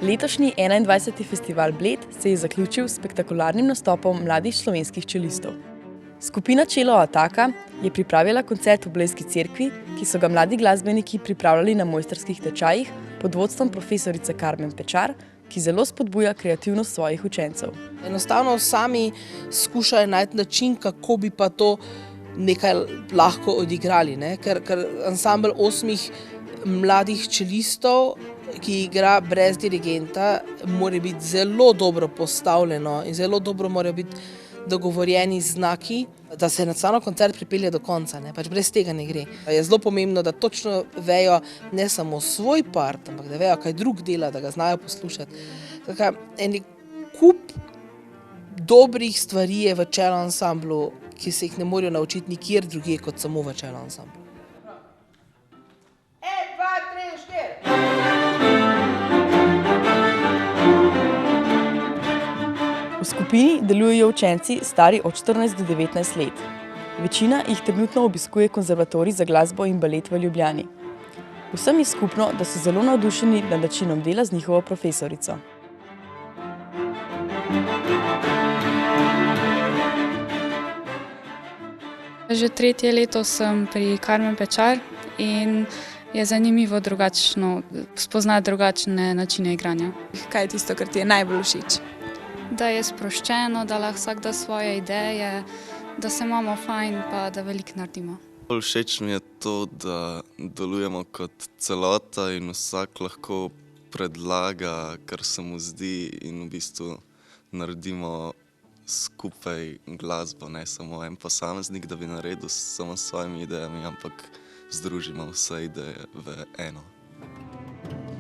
Letošnji 21. festival Bled se je zaključil s spektakularnim nastopom mladih slovenskih čelistov. Skupina Čelo Ataka je pripravila koncert v Blejski cerkvi, ki so ga mladi glasbeniki pripravljali na mojstrskih tečajih pod vodstvom profesorice Karmen Pečar, ki zelo spodbuja kreativnost svojih učencev. Enostavno sami skušajo najti način, kako bi pa to nekaj lahko odigrali, ne? Ker ansambel 8 mladih čelistov, ki igra brez dirigenta, mora biti zelo dobro postavljeno in zelo dobro mora biti dogovorjeni znaki, da se enostavno koncert pripelje do konca, ne? Pač brez tega ne gre. Je zelo pomembno, da točno vejo ne samo svoj part, ampak da vejo, kaj drug dela, da ga znajo poslušati. Tako, en kup dobrih stvari je v čelo ansamblu, ki se jih ne morejo naučiti nikjer drugje kot samo v čelo ansamblu. 1, 2, 3, 4. V skupini delujejo učenci stari od 14 do 19 let. Večina jih trenutno obiskuje konzervatorij za glasbo in balet v Ljubljani. Vsem je skupno, da so zelo navdušeni nad načinom dela z njihovo profesorico. Že 3. leto sem pri Karmen Pečar in je zanimivo spoznati drugačne načine igranja. Kaj je tisto, kar ti je najbolj všeč? Da je sproščeno, da lahko vsak da svoje ideje, da se imamo fajn pa da veliko naredimo. Bolj všeč mi je to, da delujemo kot celota in vsak lahko predlaga, kar se mu zdi, in v bistvu naredimo skupaj glasbo, ne samo en posameznik, da bi naredil samo s svojimi idejami, ampak združimo vse ideje v eno.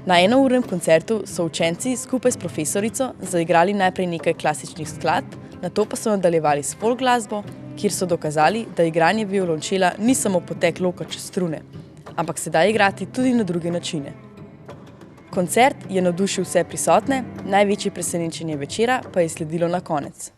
Na enournem koncertu so učenci skupaj s profesorico zaigrali najprej nekaj klasičnih skladb, nato pa so nadaljevali s folk glasbo, kjer so dokazali, da igranje violončela ni samo potek loka čez strune, ampak se da igrati tudi na druge načine. Koncert je navdušil vse prisotne, največje presenečenje večera pa je sledilo na konec.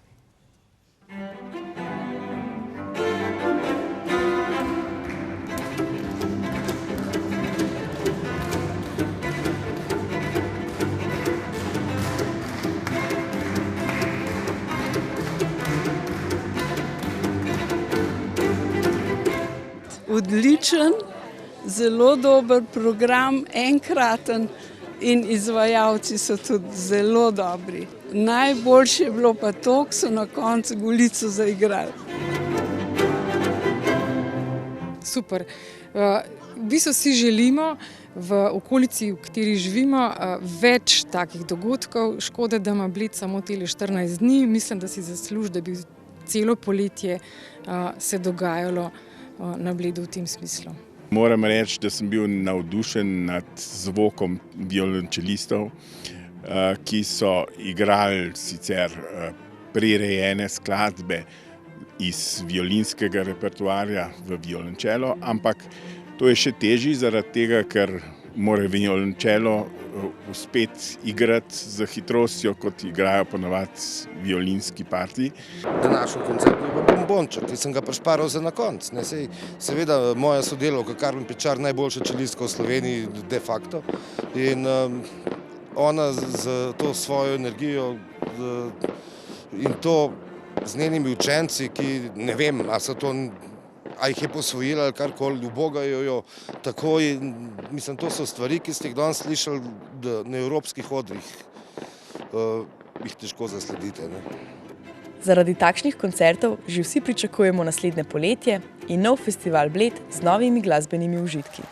Odličen, zelo dober program, enkraten in izvajalci so tudi zelo dobri. Najboljše je bilo pa to, ko so na koncu Golico zaigrali. Super. V bistvu si želimo v okolici, v kateri živimo, več takih dogodkov. Škoda, da ima Bled samo tele 14 dni. Mislim, da si zasluži, da bi celo poletje se dogajalo na Bledu v tem smislu. Moram reči, da sem bil navdušen nad zvokom violončelistov, ki so igrali sicer prirejene skladbe iz violinskega repertoarja v violončelo, ampak to je še težje zaradi tega, ker mora violončelo uspeti igrati z hitrostjo, kot igrajo ponavadi violinski partiji. Današnji koncert je pa bombonček, ki sem ga prišparal za na konc. Seveda moja sodelavka Karmen Pečar, najboljša čelistka v Sloveniji de facto, in ona z to svojo energijo in to z njenimi učenci, ki ne vem, a jih je posvojila ali karkoli, ubogajo jo takoj. Mislim, to so stvari, ki ste jih danes slišali na evropskih odrih, jih težko zasledite, ne? Zaradi takšnih koncertov že vsi pričakujemo naslednje poletje in nov festival Bled z novimi glasbenimi užitki.